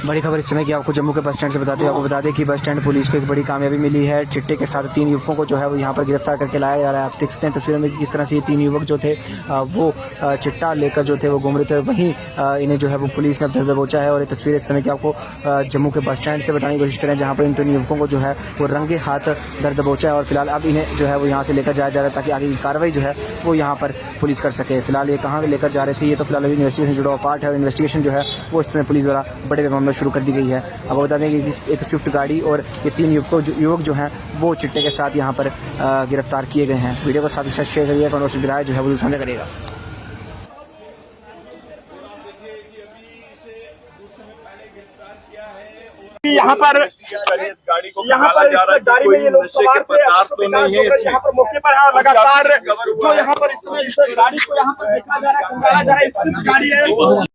बड़ी खबर इस समय की आपको जम्मू के बस स्टैंड से बताते हैं। आपको बता दें कि बस स्टैंड पुलिस को एक बड़ी कामयाबी मिली है। चिट्टे के साथ 3 युवकों को जो है वो यहाँ पर गिरफ्तार करके लाया जा रहा है। आप देख सकते हैं तस्वीर में किस तरह से ये 3 युवक जो थे वो चिट्टा लेकर जो थे वो घूम रहे थे। वहीं इन्हें जो है वो पुलिस ने अब दबोचा है। और ये तस्वीर इस समय की आपको जम्मू के बस स्टैंड से बताने की कोशिश करें, जहाँ पर इन 3 युवकों को जो है वो रंगे हाथ दबोचा है। और फिलहाल अब इन्हें जो है वो यहाँ से लेकर जाया जा रहा है ताकि आगे की कार्रवाई जो है वो यहाँ पर पुलिस कर सके। फिलहाल ये कहाँ लेकर जा रहे थे ये तो फिलहाल अभी इन्वेस्टिगेशन जुड़ा हुआ पार्ट है। और इन्वेस्टिगेशन जो है वो इस समय पुलिस द्वारा बड़े पैमाने में शुरू कर दी गई है। आपको बता दें कि एक स्विफ्ट गाड़ी और ये 3 युवक जो हैं वो चिट्टे के साथ यहाँ पर गिरफ्तार किए गए हैं। वीडियो को साथ ही साथ शेयर करिए, राय जो है वो साझा करेगा। यहाँ पर इस गाड़ी में ये लोग सवार थे। यहाँ पर मौके पर लगातार जो यहाँ पर इस समय इस गाड़ी को यहाँ पर देखा जा रहा है, खंगाला जा रहा है। इस गाड़ी है